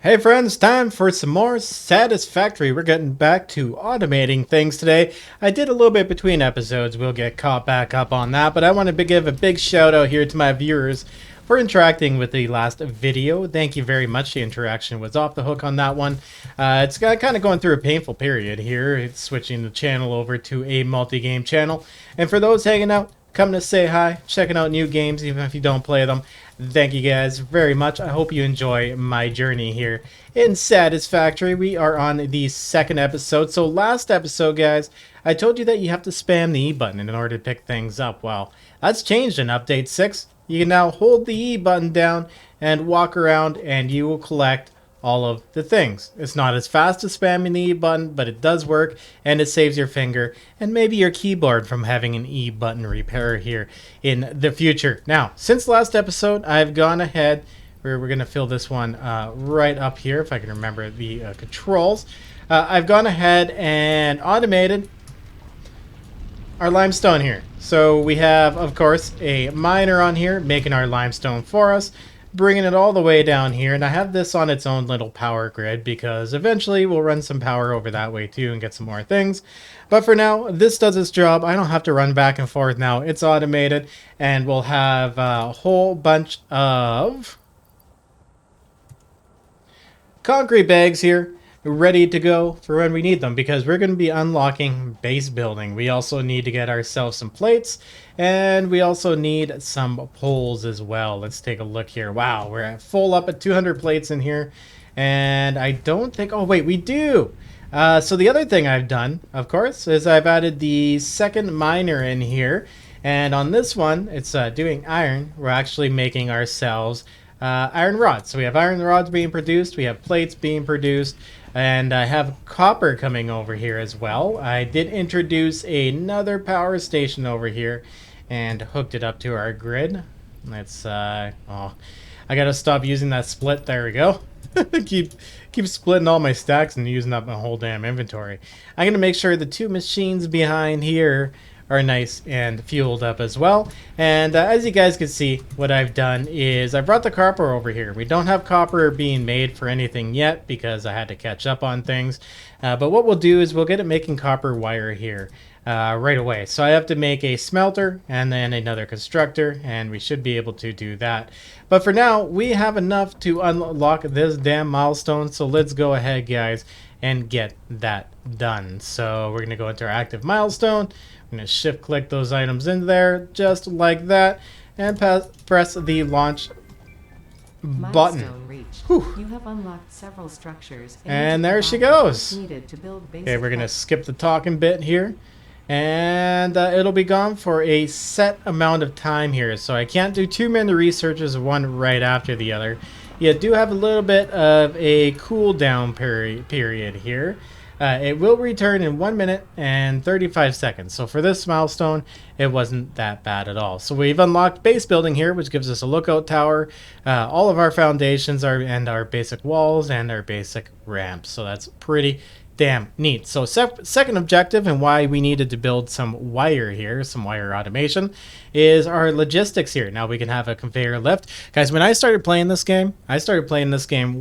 Hey friends, time for some more Satisfactory. We're getting back to automating things today. I did a little bit between episodes. We'll get caught back up on that, but I want to give a big shout out here to my viewers for interacting with the last video. Thank you very much. The interaction was off the hook on that one. It's kind of going through a painful period here. It's switching the channel over to a multi-game channel. And for those hanging out, coming to say hi, checking out new games even if you don't play them, thank you guys very much. I hope you enjoy my journey here in Satisfactory. We are on the second episode. So last episode, guys, I told you that you have to spam the E button in order to pick things up. Well, that's changed in update 6. You can now hold the E button down and walk around and you will collect all of the things. It's not as fast as spamming the E button, but it does work and it saves your finger and maybe your keyboard from having an E button repair here in the future. Now, since last episode, I've gone ahead, we're going to fill this one right up here if I can remember the controls. I've gone ahead and automated our limestone here. So we have, of course, a miner on here making our limestone for us, bringing it all the way down here, and I have this on its own little power grid because eventually we'll run some power over that way too and get some more things. But for now, this does its job. I don't have to run back and forth now. It's automated, and we'll have a whole bunch of concrete bags here ready to go for when we need them, because we're going to be unlocking base building. We also need to get ourselves some plates, and we also need some poles as well. Let's take a look here. Wow, we're at full up at 200 plates in here, and I don't think, oh wait, we do. So the other thing I've done, of course, is I've added the second miner in here, and on this one, it's doing iron. We're actually making ourselves iron rods. So we have iron rods being produced, we have plates being produced, and I have copper coming over here as well. I did introduce another power station over here and hooked it up to our grid. Let's oh, I gotta stop using that split. There we go. keep splitting all my stacks and using up my whole damn inventory. I'm gonna make sure the two machines behind here are nice and fueled up as well. And as you guys can see, what I've done is I brought the copper over here. We don't have copper being made for anything yet because I had to catch up on things. But what we'll do is we'll get it making copper wire here right away. So I have to make a smelter and then another constructor, and we should be able to do that. But for now, we have enough to unlock this damn milestone. So let's go ahead, guys, and get that done. So we're going to go into our active milestone. I'm going to shift click those items in there just like that and press the launch button. You have unlocked several structures, and there she goes. Okay, we're going to skip the talking bit here, and it'll be gone for a set amount of time here. So I can't do too many researches one right after the other. You do have a little bit of a cooldown period here. It will return in 1 minute and 35 seconds. So for this milestone, it wasn't that bad at all. So we've unlocked base building here, which gives us a lookout tower, all of our foundations and our basic walls and our basic ramps. So that's pretty damn neat. So second objective, and why we needed to build some wire here, some wire automation, is our logistics here. Now we can have a conveyor lift. Guys, when I started playing this game,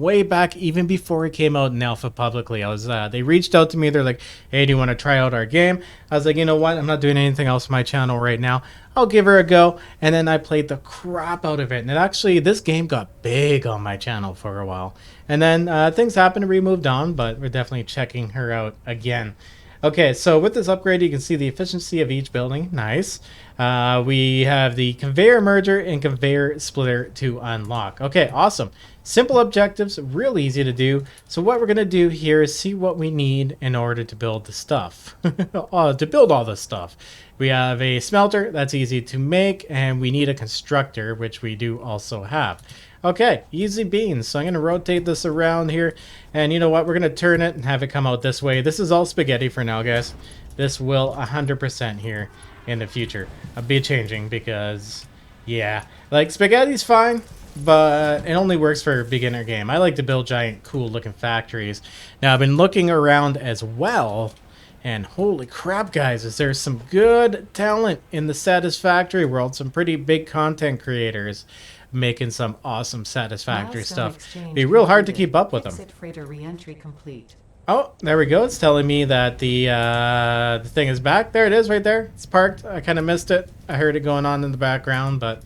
way back even before it came out in alpha publicly. They reached out to me. They're like, hey, do you want to try out our game? I was like, you know what? I'm not doing anything else on my channel right now. I'll give her a go. And then I played the crap out of it. And actually, this game got big on my channel for a while. And then things happened, we moved on, but we're definitely checking her out again. Okay, so with this upgrade, you can see the efficiency of each building. Nice. We have the conveyor merger and conveyor splitter to unlock. Okay, awesome. Simple objectives, real easy to do. So what we're going to do here is see what we need in order to build the stuff. To build all this stuff. We have a smelter, that's easy to make, and we need a constructor, which we do also have. Okay, easy beans. So I'm going to rotate this around here, and you know what? We're going to turn it and have it come out this way. This is all spaghetti for now, guys. This will 100% here in the future be changing because, yeah, like spaghetti's fine, but it only works for a beginner game. I like to build giant, cool-looking factories. Now, I've been looking around as well, and holy crap, guys, is there some good talent in the Satisfactory world, some pretty big content creators. making some awesome Satisfactory Milestone stuff. exchange Be real hard to completed. keep up with them. Exit freighter re-entry complete. Oh, there we go. It's telling me that the thing is back. There it is right there. It's parked. I kind of missed it. I heard it going on in the background, but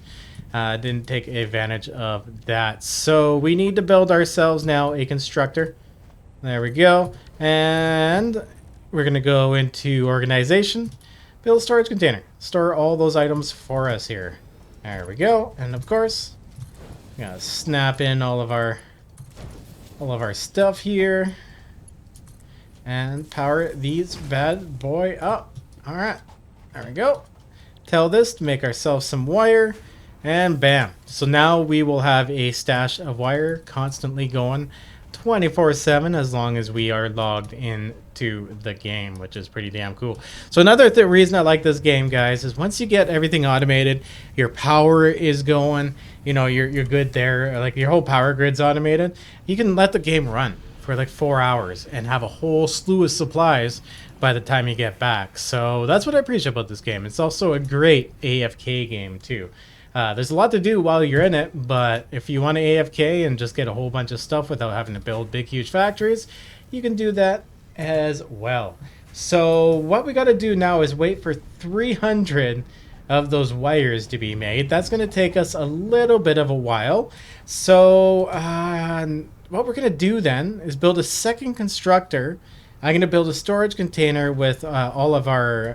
didn't take advantage of that. So we need to build ourselves now a constructor. There we go. And we're going to go into organization, build a storage container, store all those items for us here. There we go. And of course, we gotta snap in all of our stuff here. And power these bad boy up. Alright, there we go. Tell this to make ourselves some wire. And bam. So now we will have a stash of wire constantly going 24/7 as long as we are logged into the game, which is pretty damn cool. So another reason I like this game, guys, is once you get everything automated, your power is going, you know, you're good there. Like your whole power grid's automated. You can let the game run for like 4 hours and have a whole slew of supplies by the time you get back. So that's what I appreciate about this game. It's also a great AFK game too. There's a lot to do while you're in it, but if you want to AFK and just get a whole bunch of stuff without having to build big huge factories, you can do that as well. So what we got to do now is wait for 300 of those wires to be made. That's going to take us a little bit of a while. So what we're going to do then is build a second constructor. I'm going to build a storage container with all of our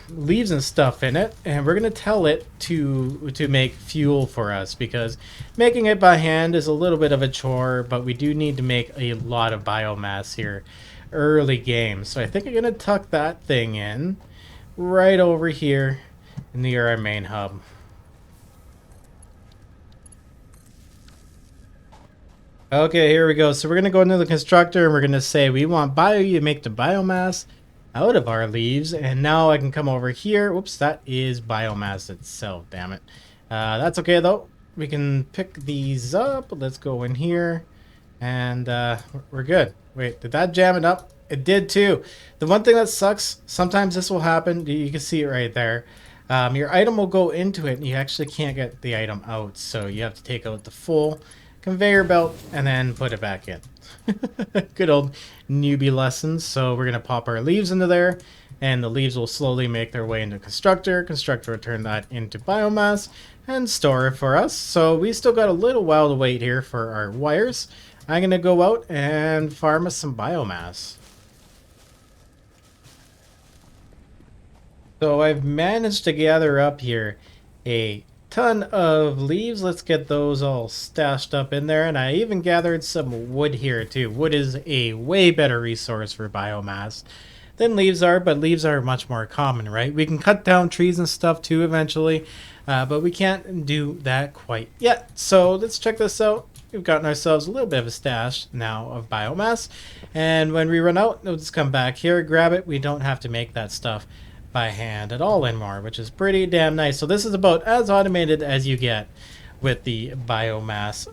leaves and stuff in it, and we're going to tell it to make fuel for us, because making it by hand is a little bit of a chore, but we do need to make a lot of biomass here early game. So I think I'm going to tuck that thing in right over here near our main hub. Okay, here we go. So we're going to go into the constructor and we're going to say we want you to make the biomass out of our leaves. And now I can come over here. Whoops, that is biomass itself, damn it. That's okay though. We can pick these up. Let's go in here and we're good. Wait, did that jam it up? It did too. The one thing that sucks, sometimes this will happen. You can see it right there. Your item will go into it and you actually can't get the item out. So you have to take out the full conveyor belt and then put it back in. Good old newbie lessons. So we're going to pop our leaves into there, and the leaves will slowly make their way into constructor. Constructor will turn that into biomass and store it for us. So we still got a little while to wait here for our wires. I'm going to go out and farm us some biomass. So I've managed to gather up here a ton of leaves. Let's get those all stashed up in there, and I even gathered some wood here too. Wood is a way better resource for biomass than leaves are, but leaves are much more common, right? We can cut down trees and stuff too eventually, but we can't do that quite yet. So let's check this out. We've gotten ourselves a little bit of a stash now of biomass, and when we run out, we'll just come back here, grab it. We don't have to make that stuff by hand at all anymore, which is pretty damn nice. So this is about as automated as you get with the biomass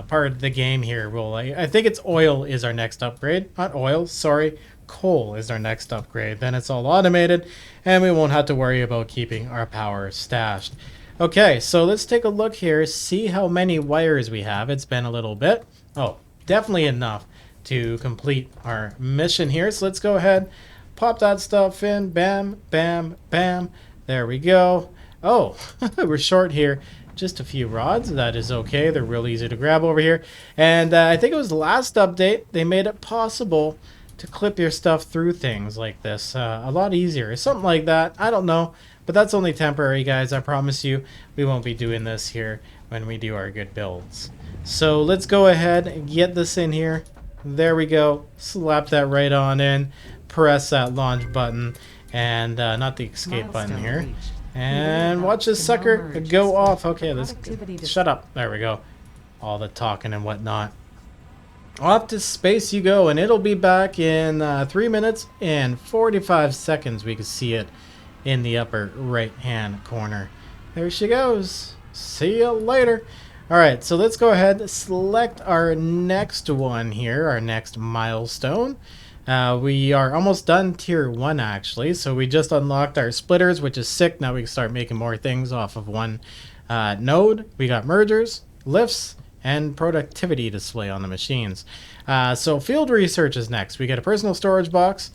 part of the game here. I think it's oil is our next upgrade. Not oil, sorry. Coal is our next upgrade. Then it's all automated and we won't have to worry about keeping our power stashed. Okay, so let's take a look here, see how many wires we have. It's been a little bit. Oh, definitely enough to complete our mission here. So let's go ahead, pop that stuff in. Bam, bam, bam. There we go. Oh, we're short here. Just a few rods. That is okay. They're real easy to grab over here. And I think it was the last update, they made it possible to clip your stuff through things like this. A lot easier. Something like that. I don't know. But that's only temporary, guys. I promise you we won't be doing this here when we do our good builds. So let's go ahead and get this in here. There we go. Slap that right on in. Press that launch button, and not the escape button here, and watch this sucker go off. Okay, let's shut up. There we go. All the talking and whatnot. Off to space you go, and it'll be back in 3 minutes and 45 seconds. We can see it in the upper right hand corner. There she goes. See you later. All right, so let's go ahead, select our next one here, our next milestone. We are almost done tier 1 actually, so we just unlocked our splitters, which is sick. Now we can start making more things off of one node, we got mergers, lifts, and productivity display on the machines. So field research is next. We get a personal storage box.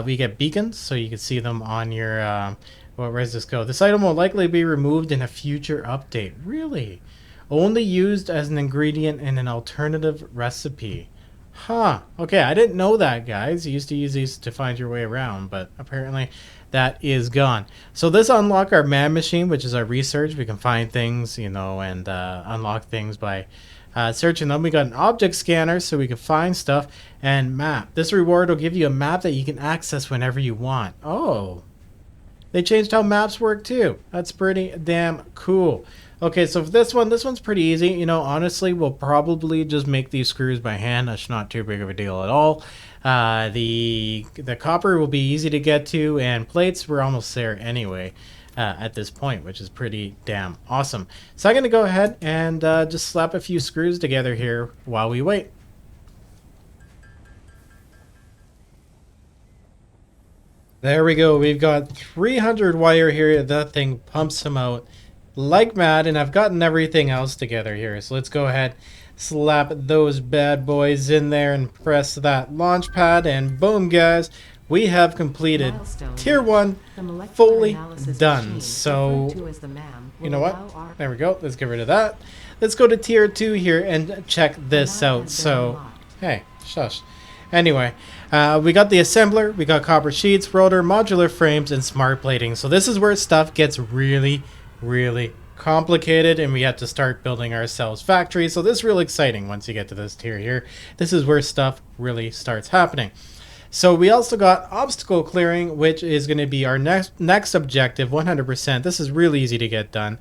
We get beacons, so you can see them on your... where does this go? This item will likely be removed in a future update. Really? Only used as an ingredient in an alternative recipe. Huh. Okay, I didn't know that, guys. You used to use these to find your way around, but apparently that is gone. So this unlock our man machine, which is our research. We can find things, you know, and unlock things by searching them. We got an object scanner, so we can find stuff, and map. This reward will give you a map that you can access whenever you want. Oh, they changed how maps work too. That's pretty damn cool. Okay, so for this one's pretty easy. You know, honestly, we'll probably just make these screws by hand. That's not too big of a deal at all. The copper will be easy to get to, and plates, we're almost there anyway at this point, which is pretty damn awesome. So I'm going to go ahead and just slap a few screws together here while we wait. There we go. We've got 300 wire here. That thing pumps them out like mad, and I've gotten everything else together here. So let's go ahead, slap those bad boys in there and press that launch pad, and boom, guys, we have completed tier 1 fully done. So you know what, there we go. Let's get rid of that. Let's go to tier 2 here and check this out. So hey, shush. Anyway, we got the assembler, we got copper sheets, rotor, modular frames, and smart plating. So this is where stuff gets really complicated, and we have to start building ourselves factories. So this is really exciting once you get to this tier here. This is where stuff really starts happening. So we also got obstacle clearing, which is going to be our next objective, 100%. This is really easy to get done.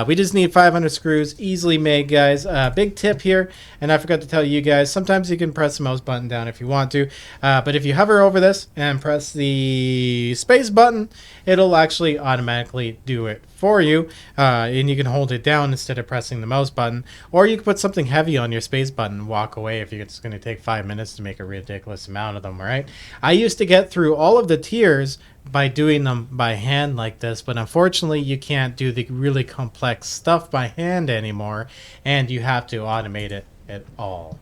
We just need 500 screws, easily made, guys. Big tip here, and I forgot to tell you guys, sometimes you can press the mouse button down if you want to, but if you hover over this and press the space button, it'll actually automatically do it for you, and you can hold it down instead of pressing the mouse button, or you can put something heavy on your space button and walk away if it's going to take 5 minutes to make a ridiculous amount of them, right? I used to get through all of the tiers by doing them by hand like this, but unfortunately you can't do the really complex stuff by hand anymore, and you have to automate it at all.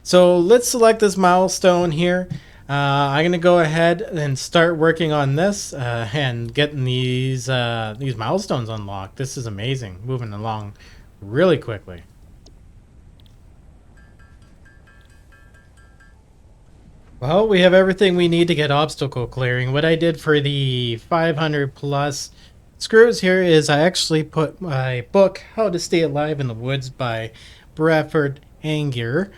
So let's select this milestone here. I'm gonna go ahead and start working on this and getting these milestones unlocked. This is amazing, moving along really quickly. Well, we have everything we need to get obstacle clearing. What I did for the 500 plus screws here is I actually put my book, How to Stay Alive in the Woods by Bradford Angier,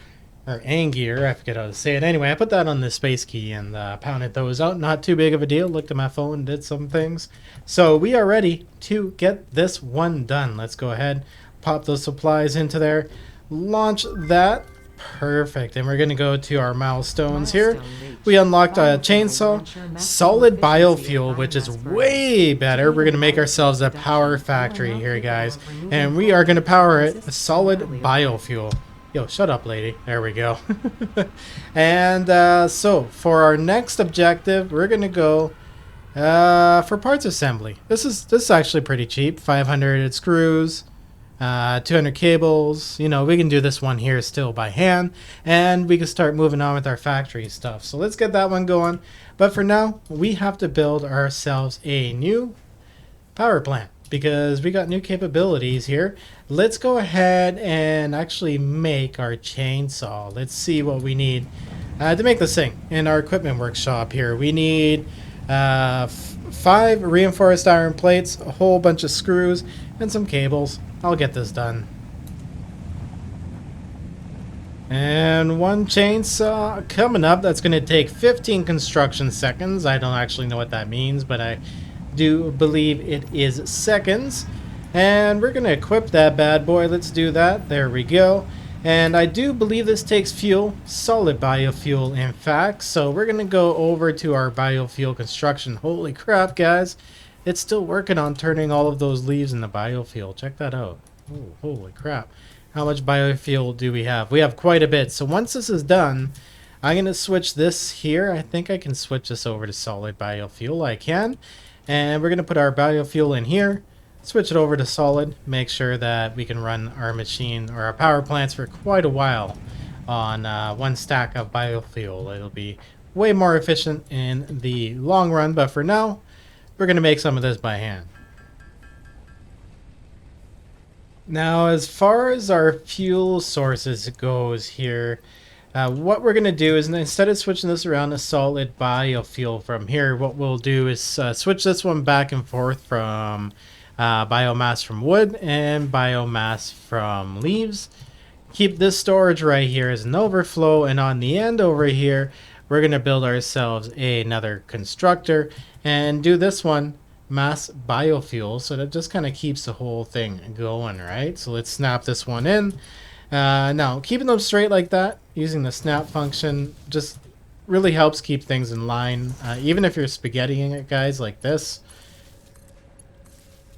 I forget how to say it. Anyway, I put that on the space key and pounded those out. Not too big of a deal. Looked at my phone and did some things. So we are ready to get this one done. Let's go ahead, pop those supplies into there, launch that. Perfect. And we're going to go to our milestones here. We unlocked a chainsaw, solid biofuel, which is way better. We're going to make ourselves a power factory here, guys. And we are going to power it with solid biofuel. Yo, shut up, lady. There we go. And so for our next objective, we're going to go for parts assembly. This is actually pretty cheap. 500 screws. 200 cables. You know, we can do this one here still by hand, and we can start moving on with our factory stuff. So let's get that one going. But for now, we have to build ourselves a new power plant because we got new capabilities here. Let's go ahead and actually make our chainsaw. Let's see what we need to make this thing in our equipment workshop here. We need 5 reinforced iron plates, a whole bunch of screws, and some cables. I'll get this done. And one chainsaw coming up. That's going to take 15 construction seconds. I don't actually know what that means, but I do believe it is seconds. And we're going to equip that bad boy. Let's do that. There we go. And I do believe this takes fuel, solid biofuel, in fact. So we're going to go over to our biofuel construction. Holy crap, guys. It's still working on turning all of those leaves into biofuel. Check that out. Oh, holy crap. How much biofuel do we have? We have quite a bit. So once this is done, I'm going to switch this here. I think I can switch this over to solid biofuel. I can. And we're going to put our biofuel in here, switch it over to solid, make sure that we can run our machine or our power plants for quite a while on one stack of biofuel. It'll be way more efficient in the long run, but for now, we're going to make some of this by hand. Now, as far as our fuel sources goes here, what we're going to do is instead of switching this around to solid biofuel from here, what we'll do is switch this one back and forth from biomass from wood and biomass from leaves. Keep this storage right here as an overflow, and on the end over here, we're going to build ourselves another constructor and do this one mass biofuel, so that just kind of keeps the whole thing going, right? So let's snap this one in. Now, keeping them straight like that, using the snap function, just really helps keep things in line. Even if you're spaghettiing it, guys, like this.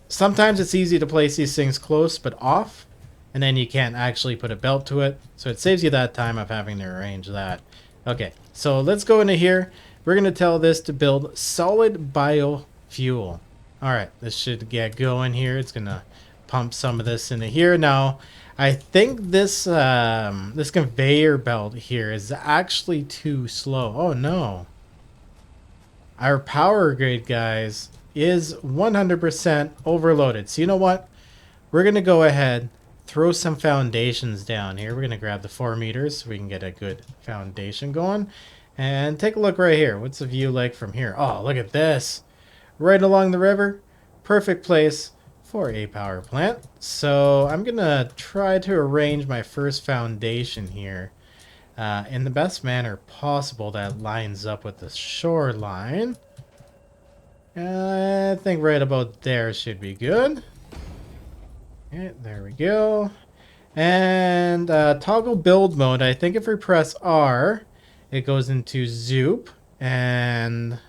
Sometimes it's easy to place these things close but off, and then you can't actually put a belt to it. So it saves you that time of having to arrange that. Okay, so let's go into here. We're going to tell this to build solid biofuel. Alright, this should get going here. It's going to pump some of this into here. Now, I think this this conveyor belt here is actually too slow. Oh no. Our power grid, guys, is 100% overloaded. So you know what? We're going to go ahead, throw some foundations down here. We're going to grab the 4 meters so we can get a good foundation going. And take a look right here. What's the view like from here? Oh, look at this. Right along the river. Perfect place for a power plant. So I'm going to try to arrange my first foundation here in the best manner possible that lines up with the shoreline. I think right about there should be good. Okay, there we go. And toggle build mode. I think if we press R, it goes into Zoop. And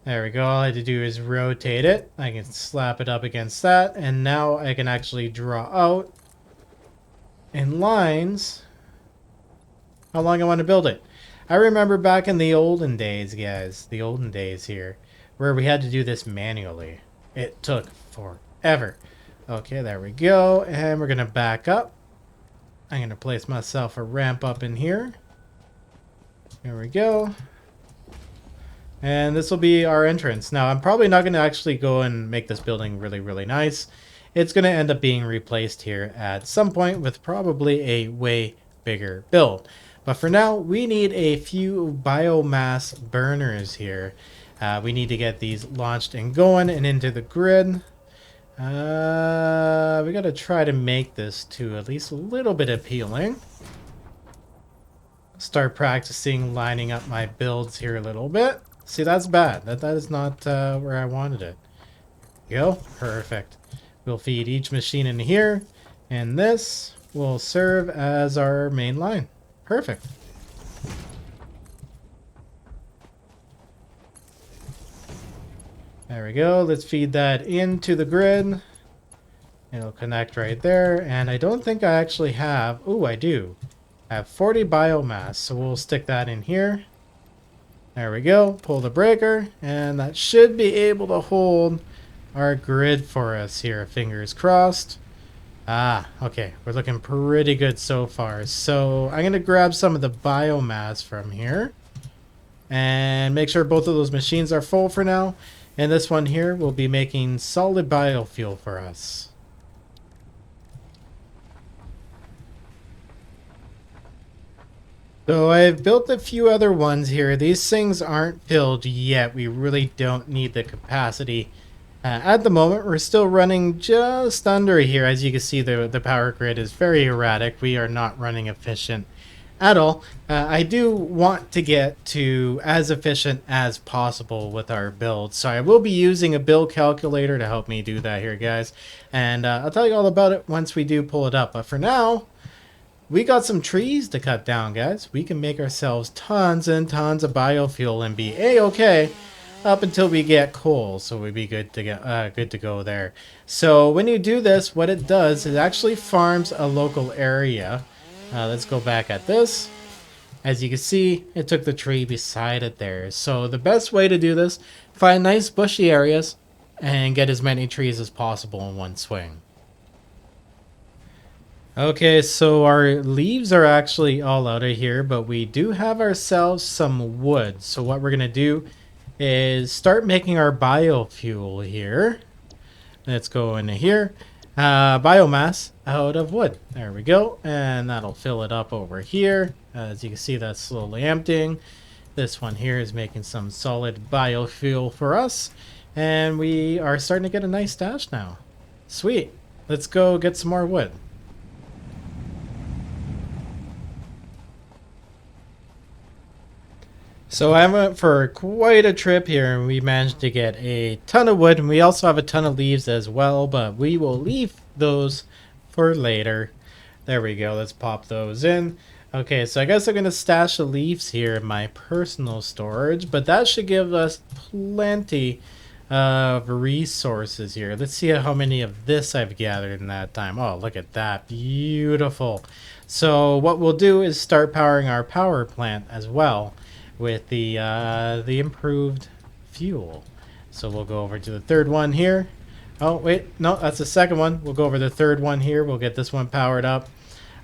there we go. All I had to do is rotate it. I can slap it up against that. And now I can actually draw out in lines how long I want to build it. I remember back in the olden days, guys, the olden days here, where we had to do this manually. It took forever. Okay, there we go. And we're going to back up. I'm going to place myself a ramp up in here. Here we go. And this will be our entrance. Now, I'm probably not going to actually go and make this building really, really nice. It's going to end up being replaced here at some point with probably a way bigger build. But for now, we need a few biomass burners here. We need to get these launched and going and into the grid. We got to try to make this to at least a little bit appealing. Start practicing lining up my builds here a little bit. See, that's bad. That is not where I wanted it. Go. Perfect. We'll feed each machine in here, and this will serve as our main line. Perfect. There we go. Let's feed that into the grid. It'll connect right there. And I don't think I actually have... Oh, I do. I have 40 biomass, so we'll stick that in here. There we go. Pull the breaker, and that should be able to hold our grid for us here. Fingers crossed. Ah, okay. We're looking pretty good so far. So I'm going to grab some of the biomass from here and make sure both of those machines are full for now. And this one here will be making solid biofuel for us. So I've built a few other ones here. These things aren't filled yet. We really don't need the capacity. At the moment, we're still running just under here. As you can see, the power grid is very erratic. We are not running efficient at all. I do want to get to as efficient as possible with our build. So I will be using a build calculator to help me do that here, guys. And I'll tell you all about it once we do pull it up. But for now, we got some trees to cut down, guys. We can make ourselves tons and tons of biofuel and be a-okay up until we get coal, so we'd be good to go there. So when you do this, what it does is it actually farms a local area Let's go back at this. As you can see, it took the tree beside it there. So the best way to do this, find nice bushy areas and get as many trees as possible in one swing. Okay, so our leaves are actually all out of here, but we do have ourselves some wood. So what we're going to do is start making our biofuel here. Let's go into here. Biomass out of wood. There we go. And that'll fill it up over here. As you can see, that's slowly emptying. This one here is making some solid biofuel for us. And we are starting to get a nice stash now. Sweet. Let's go get some more wood. So I went for quite a trip here, and we managed to get a ton of wood, and we also have a ton of leaves as well, but we will leave those for later. There we go. Let's pop those in. Okay, so I guess I'm going to stash the leaves here in my personal storage, but that should give us plenty of resources here. Let's see how many of this I've gathered in that time. Oh, look at that. Beautiful. So what we'll do is start powering our power plant as well with the improved fuel. So we'll go over to the third one here. Oh, wait, no, that's the second one. We'll go over the third one here. We'll get this one powered up.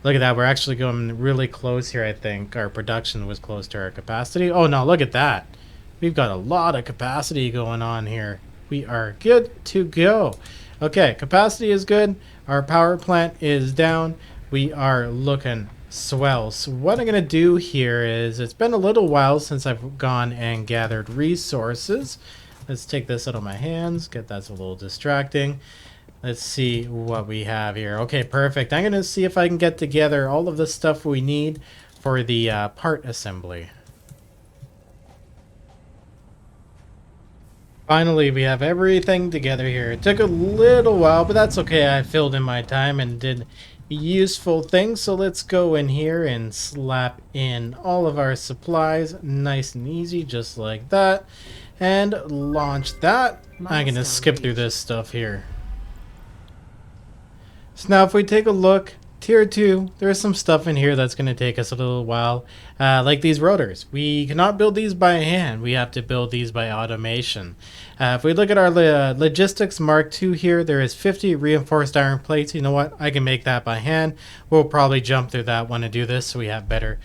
Look at that. We're actually going really close here, I think. Our production was close to our capacity. Oh, no, look at that. We've got a lot of capacity going on here. We are good to go. Okay, capacity is good. Our power plant is down. We are looking swell. So what I'm going to do here is, it's been a little while since I've gone and gathered resources. Let's take this out of my hands. Get that's a little distracting. Let's see what we have here. Okay, perfect. I'm going to see if I can get together all of the stuff we need for the part assembly. Finally, we have everything together here. It took a little while, but that's okay. I filled in my time and did useful things. So let's go in here and slap in all of our supplies nice and easy, just like that, and launch that. I'm gonna skip through this stuff here. So now if we take a look, tier 2, there's some stuff in here that's going to take us a little while, like these rotors. We cannot build these by hand. We have to build these by automation. If we look at our logistics Mark II here, there is 50 reinforced iron plates. You know what? I can make that by hand. We'll probably jump through that one to do this, so we have better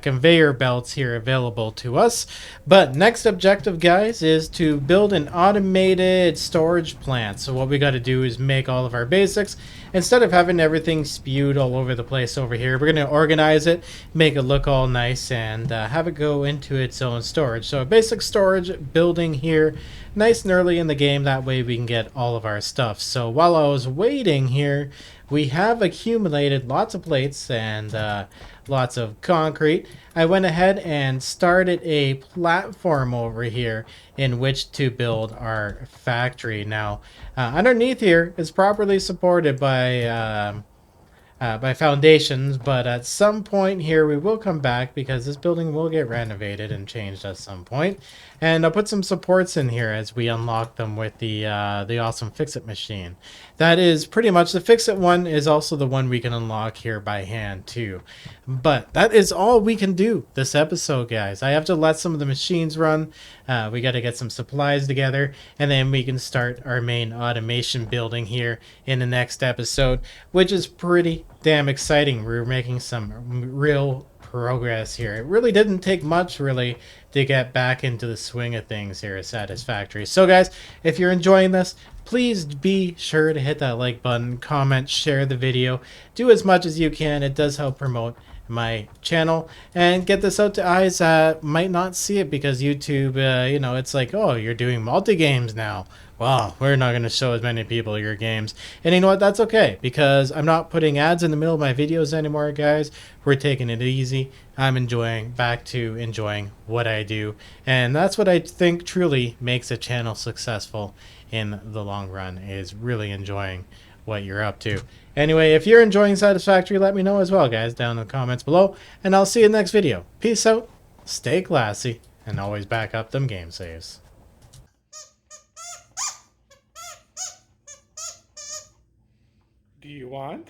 conveyor belts here available to us. But next objective, guys, is to build an automated storage plant. So what we got to do is make all of our basics. Instead of having everything spewed all over the place over here, we're going to organize it, make it look all nice, and have it go into its own storage. So a basic storage building here, nice and early in the game. That way we can get all of our stuff. So while I was waiting here, we have accumulated lots of plates and lots of concrete. I went ahead and started a platform over here in which to build our factory. Now, underneath here is properly supported by foundations, but at some point here we will come back because this building will get renovated and changed at some point. And I'll put some supports in here as we unlock them with the awesome Fix-It machine. That is pretty much, the Fix-It one is also the one we can unlock here by hand too. But that is all we can do this episode, guys. I have to let some of the machines run. We got to get some supplies together, and then we can start our main automation building here in the next episode, which is pretty damn exciting. We're making some real progress here. It really didn't take much really to get back into the swing of things here at Satisfactory. So guys, if you're enjoying this, please be sure to hit that like button, comment, share the video, do as much as you can. It does help promote my channel and get this out to eyes that might not see it because YouTube, you know, it's like, oh, you're doing multi-games now. Well, we're not going to show as many people your games. And you know what? That's okay, because I'm not putting ads in the middle of my videos anymore, guys. We're taking it easy. I'm back to enjoying what I do. And that's what I think truly makes a channel successful in the long run, is really enjoying what you're up to. Anyway, if you're enjoying Satisfactory, let me know as well, guys, down in the comments below. And I'll see you in the next video. Peace out, stay classy, and always back up them game saves. Do you want?